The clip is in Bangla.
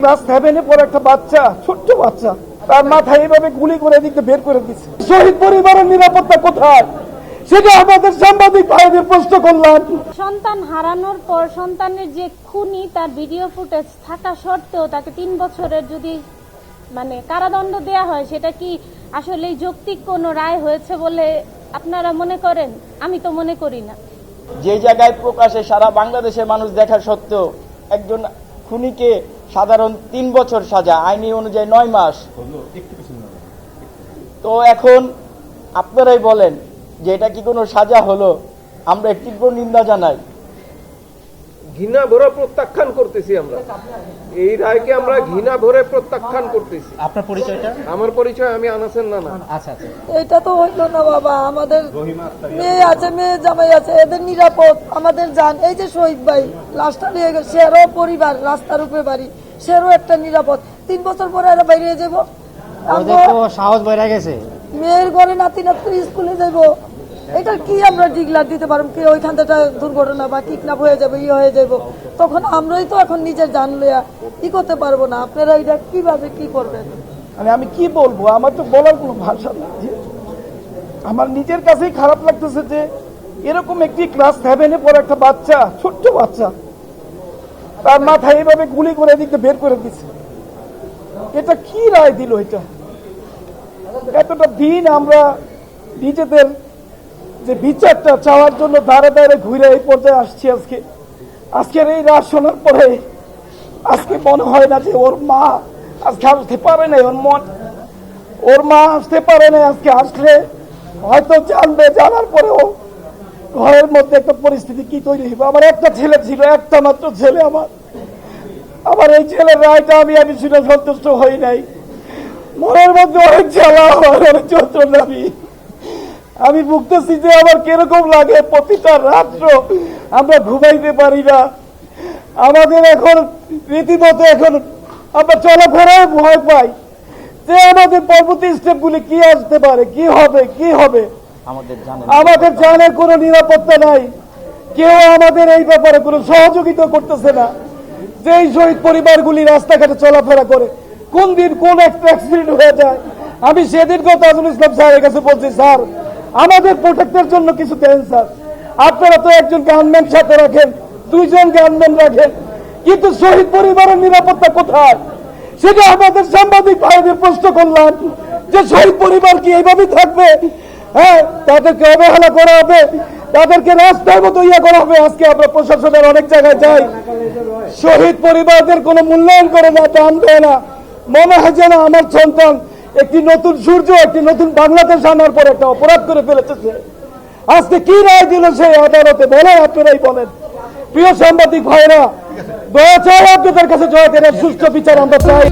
ক্লাস 7-এ পড়ে একটা বাচ্চা, ছোট্ট বাচ্চা, তার মাথায় এইভাবে গুলি করে এদিকে বের করে দিচ্ছে। শহীদ পরিবারের নিরাপত্তা কোথায়, সেটা আমাদের সাংবাদিক ভাইদের প্রশ্ন করলাম। সন্তান হারানোর পর সন্তানের যে খুনি, তার ভিডিও ফুটেজ থাকা সত্ত্বেও তাকে 3 বছরের যদি কারাদণ্ড দেয়া হয়, সেটা কি আসলে যৌক্তিক কোনো রায় হয়েছে বলে আপনারা মনে করেন? আমি তো মনে করি না। যে জায়গায় প্রকাশে সারা বাংলাদেশের মানুষ দেখা সত্ত্বেও একজন খুনিকে সাধারণ 3 বছর সাজা, আইনি অনুযায়ী 9 মাস। তো এখন আপনারাই বলেন যে এটা কি কোনো সাজা হলো? আমরা তীব্র নিন্দা জানাই, ঘৃণা ভরে প্রত্যাখ্যান করতেছি। আমরা এই রায়কে আমরা ঘৃণা ভরে প্রত্যাখ্যান করতেছি। আপনার পরিচয়টা? আমার পরিচয়, আমি আনাসের নানা। আচ্ছা আচ্ছা, এটা তো হইলো না বাবা। আমাদের মেয়ে আছে, মেয়ে জামাই আছে, এদের নিরাপদ আমাদের জান। এই যে শহীদ ভাই লাশটা নিয়ে গেছে, সেরও পরিবার, রাস্তার উপরে বাড়ি, সেরও একটা নিরাপদ। 3 বছর পরে এরা বাইরে যাবো, সাহস বেড়ে গেছে। মেয়ের ঘরে নাতি নাতি স্কুলে যাবো, এটা কি আমরা ডিগলার দিতে পারবো কি? ওইখান থেকে দুর্ঘটনা বা কিডন্যাপ হয়ে যাবে, হয়ে যাবো, তখন আমরাই তো এখন নিজের জান লইয়া কি করতে পারবো না। আপনারা এটা কিভাবে কি করবেন? আমি কি বলবো, আমার তো বলার কোনো ভাষা নেই। আমার নিজের কাছেই খারাপ লাগতেছে যে এরকম একটি ক্লাস 7-এ পড়ে একটা বাচ্চা, ছোট্ট বাচ্চা, তার মাথায় এইভাবে গুলি করে এদিকে বের করে দিচ্ছে। এটা কি রায় দিল? এটা এতটা দিন আমরা নিজেদের যে বিচারটা চাওয়ার জন্য দাঁড়ে দাঁড়ে ঘুরে এই পর্যায়ে আসছি। আজকের এই রাত শোনার পরে আজকে মনে হয় না যে ওর মা আজকে আসতে পারে না, ওর মা আসতে পারে না। আজকে আসলে হয়তো জানবে, জানার পরেও ঘরের মধ্যে একটা পরিস্থিতি কি তৈরি হবে। আমার একটা ছেলে ছিল, একটা মাত্র ছেলে। আমার এই ছেলের রায়টা আমি শুনে সন্তুষ্ট হই নাই। মনের মধ্যে অনেক জ্বালা, অনেক যন্ত্রণা আমি ভুগতেছি যে আমার কিরকম লাগে। প্রতিটা রাত্র আমরা ঘুমাইতে পারি না। আমাদের এখন রীতিমতো এখন আমরা চলাফেরায় ভয় পাই যে আমাদের পরবর্তী স্টেপগুলি কি আসতে পারে, কি হবে। আমাদের জানের কোনো নিরাপত্তা নাই। কেউ আমাদের এই ব্যাপারে কোনো সহযোগিতা করতেছে না। যে এই শহীদ পরিবারগুলি রাস্তাঘাটে চলাফেরা করে, কোন দিন কোন একটা অ্যাক্সিডেন্ট হয়ে যায়। আমি সেদিনকে তাজুল ইসলাম স্যারের কাছে বলছি, স্যার আমাদের প্রোটেক্টের জন্য কিছু দেন স্যার। আপনারা তো একজন গানম্যান সাথে রাখেন, 2 জন গানম্যান রাখেন, কিন্তু শহীদ পরিবারের নিরাপত্তা কোথায়, সেটা আমাদের সাংবাদিক ভাইদের প্রশ্ন করলাম। যে শহীদ পরিবার কি এইভাবেই থাকবে? হ্যাঁ, তাদেরকে অবহেলা করা হবে, তাদেরকে রাস্তার মতো করা হবে। আজকে আমরা প্রশাসনের অনেক জায়গায় যাই, শহীদ পরিবারদের কোনো মূল্যায়ন করে না, দাম দেয় না। মনে হয় যেন আমার সন্তান একটি নতুন সূর্য, একটি নতুন বাংলাদেশ আনার পর একটা অপরাধ করে ফেলেছে। আজকে কি রায় দিল সেই আদালতে বলেন, আপনারাই বলেন। প্রিয় সাংবাদিক ভাইরা, দয়া চাই আপনাদের কাছে, জয় সুষ্ঠু বিচার আমরা চাই।